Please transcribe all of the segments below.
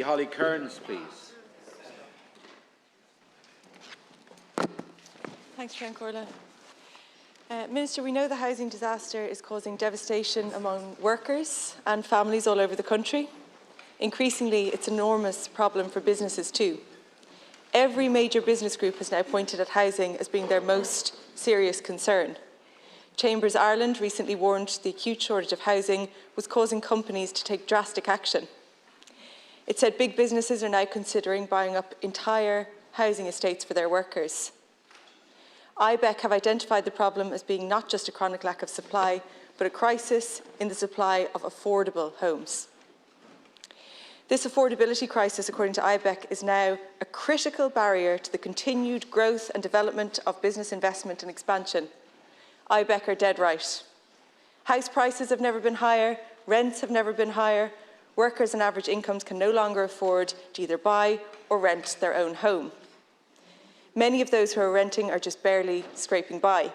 Cairns, please. Thanks, Chair Corla. Minister, we know the housing disaster is causing devastation among workers and families all over the country. Increasingly, it's an enormous problem for businesses too. Every major business group has now pointed at housing as being their most serious concern. Chambers Ireland recently warned the acute shortage of housing was causing companies to take drastic action. It said big businesses are now considering buying up entire housing estates for their workers. IBEC have identified the problem as being not just a chronic lack of supply, but a crisis in the supply of affordable homes. This affordability crisis, according to IBEC, is now a critical barrier to the continued growth and development of business investment and expansion. IBEC are dead right. House prices have never been higher, rents have never been higher, workers and average incomes can no longer afford to either buy or rent their own home. Many of those who are renting are just barely scraping by.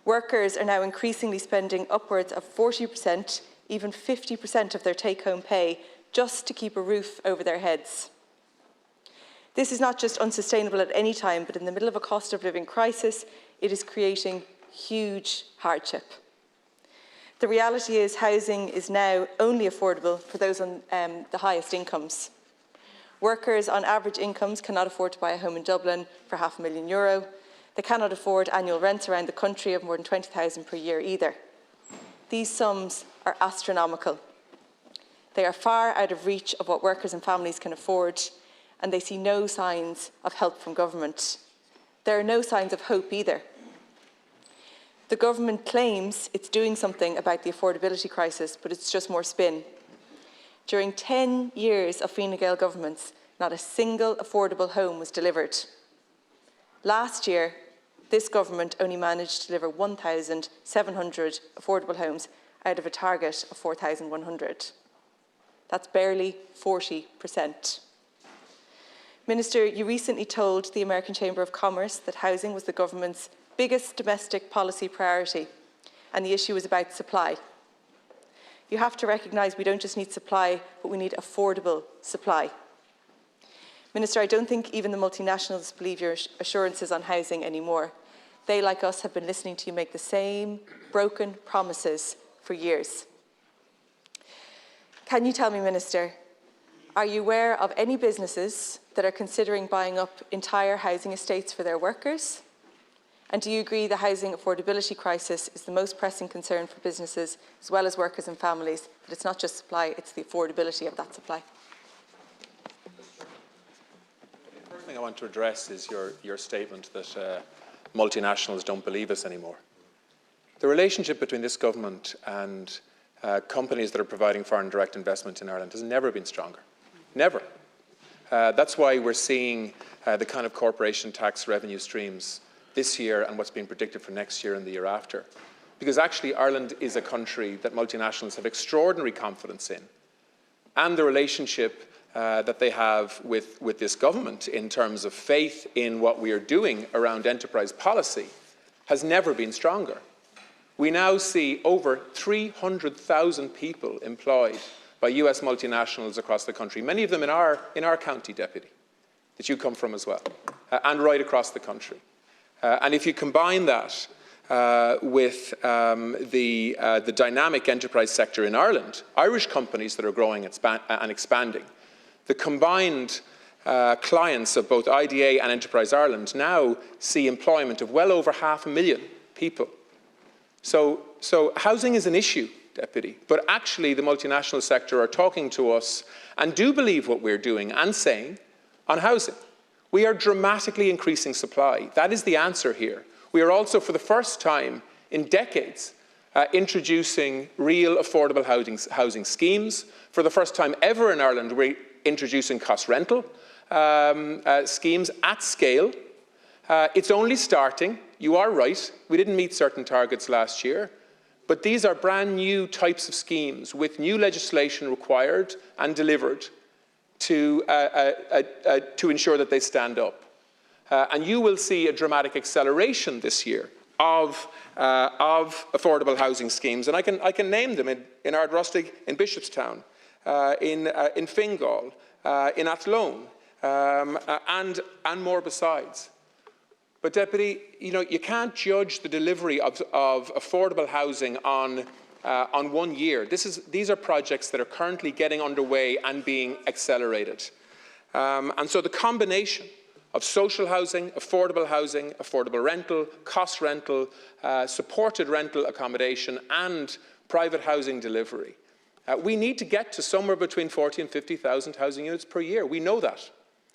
Workers are now increasingly spending upwards of 40%, even 50% of their take-home pay just to keep a roof over their heads. This is not just unsustainable at any time, but in the middle of a cost of living crisis, it is creating huge hardship. The reality is housing is now only affordable for those on the highest incomes. Workers on average incomes cannot afford to buy a home in Dublin for €500,000. They cannot afford annual rents around the country of more than €20,000 per year either. These sums are astronomical. They are far out of reach of what workers and families can afford, and they see no signs of help from government. There are no signs of hope either. The government claims it's doing something about the affordability crisis, but it's just more spin. During 10 years of Fine Gael governments, not a single affordable home was delivered. Last year, this government only managed to deliver 1,700 affordable homes out of a target of 4,100. That's barely 40%. Minister, you recently told the American Chamber of Commerce that housing was the government's biggest domestic policy priority, and the issue was about supply. You have to recognise we don't just need supply, but we need affordable supply. Minister, I don't think even the multinationals believe your assurances on housing anymore. They, like us, have been listening to you make the same broken promises for years. Can you tell me, Minister, are you aware of any businesses that are considering buying up entire housing estates for their workers? And do you agree the housing affordability crisis is the most pressing concern for businesses as well as workers and families, that it's not just supply, it's the affordability of that supply? The first thing I want to address is your statement that multinationals don't believe us anymore. The relationship between this government and companies that are providing foreign direct investment in Ireland has never been stronger. Never. That's why we're seeing the kind of corporation tax revenue streams this year and what's being predicted for next year and the year after. Because actually Ireland is a country that multinationals have extraordinary confidence in. And the relationship that they have with this government in terms of faith in what we are doing around enterprise policy has never been stronger. We now see over 300,000 people employed by US multinationals across the country, many of them in our county, Deputy, that you come from as well, and right across the country. And if you combine that with the dynamic enterprise sector in Ireland, Irish companies that are growing and expanding, the combined clients of both IDA and Enterprise Ireland now see employment of well over 500,000 people. So housing is an issue, Deputy, but actually the multinational sector are talking to us and do believe what we're doing and saying on housing. We are dramatically increasing supply. That is the answer here. We are also, for the first time in decades, introducing real affordable housing schemes. For the first time ever in Ireland, we're introducing cost rental schemes at scale. It's only starting. You are right. We didn't meet certain targets last year. But these are brand new types of schemes with new legislation required and delivered to ensure that they stand up. And you will see a dramatic acceleration this year of affordable housing schemes. And I can name them in Ardrostig, in Bishopstown, in Fingal, in Athlone, and more besides. But, Deputy, you can't judge the delivery of affordable housing on 1 year. These are projects that are currently getting underway and being accelerated. And so the combination of social housing, affordable rental, cost rental, supported rental accommodation and private housing delivery. We need to get to somewhere between 40 and 50,000 housing units per year. We know that.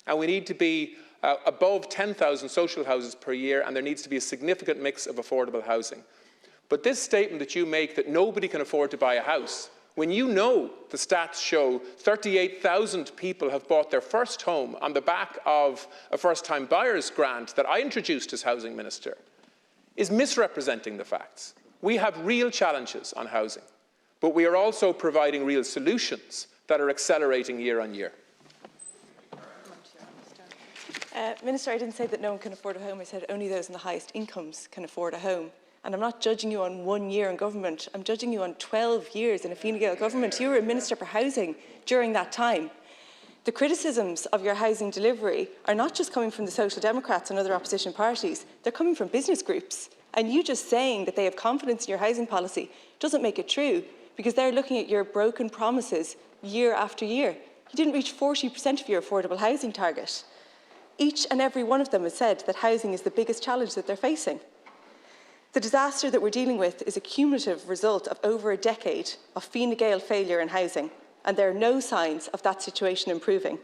And we need to be above 10,000 social houses per year, and there needs to be a significant mix of affordable housing. But this statement that you make that nobody can afford to buy a house, when you know the stats show 38,000 people have bought their first home on the back of a first-time buyer's grant that I introduced as Housing Minister, is misrepresenting the facts. We have real challenges on housing, but we are also providing real solutions that are accelerating year on year. Minister, I didn't say that no one can afford a home. I said only those in the highest incomes can afford a home. And I'm not judging you on 1 year in government. I'm judging you on 12 years in a Fine Gael government. You were a Minister for Housing during that time. The criticisms of your housing delivery are not just coming from the Social Democrats and other opposition parties. They're coming from business groups. And you just saying that they have confidence in your housing policy doesn't make it true, because they're looking at your broken promises year after year. You didn't reach 40% of your affordable housing target. Each and every one of them has said that housing is the biggest challenge that they're facing. The disaster that we're dealing with is a cumulative result of over a decade of Fine Gael failure in housing, and there are no signs of that situation improving.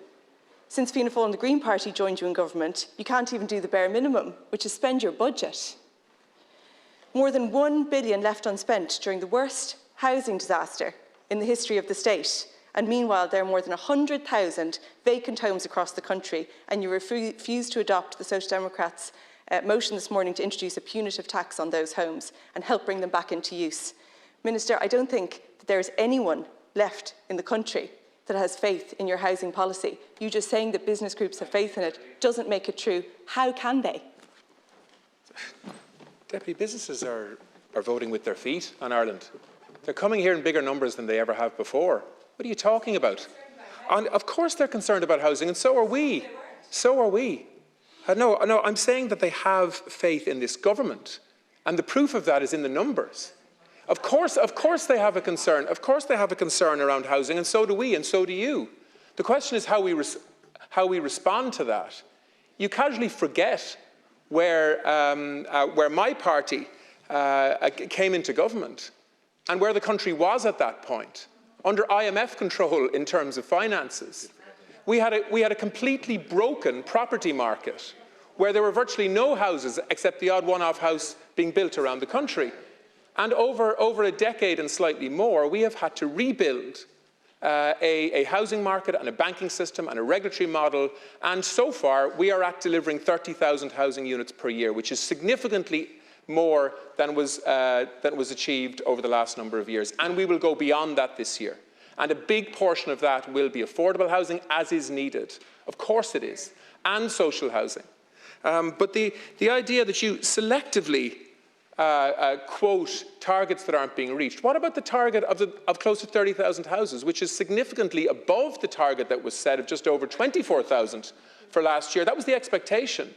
Since Fianna Fáil and the Green Party joined you in government, you can't even do the bare minimum, which is spend your budget. More than £1 billion left unspent during the worst housing disaster in the history of the state. And meanwhile, there are more than 100,000 vacant homes across the country, and you refuse to adopt the Social Democrats' motion this morning to introduce a punitive tax on those homes and help bring them back into use. Minister, I don't think that there is anyone left in the country that has faith in your housing policy. You just saying that business groups have faith in it doesn't make it true. How can they? Deputy, businesses are voting with their feet on Ireland. They're coming here in bigger numbers than they ever have before. What are you talking about? And of course they're concerned about housing, and so are we. So are we. No, I'm saying that they have faith in this government, and the proof of that is in the numbers. Of course they have a concern. Of course they have a concern around housing, and so do we, and so do you. The question is how we respond to that. You casually forget where my party came into government and where the country was at that point, under IMF control in terms of finances. We had a completely broken property market where there were virtually no houses except the odd one-off house being built around the country. And over a decade and slightly more, we have had to rebuild a housing market and a banking system and a regulatory model. And so far, we are at delivering 30,000 housing units per year, which is significantly more than was achieved over the last number of years. And we will go beyond that this year. And a big portion of that will be affordable housing, as is needed. Of course it is. And social housing. But the idea that you selectively quote targets that aren't being reached. What about the target of close to 30,000 houses, which is significantly above the target that was set of just over 24,000 for last year? That was the expectation.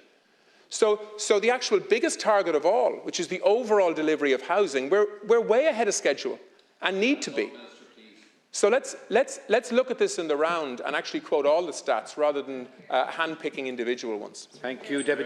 So the actual biggest target of all, which is the overall delivery of housing, we're way ahead of schedule and need to be. So let's look at this in the round and actually quote all the stats rather than hand-picking individual ones. Thank you, Deputy.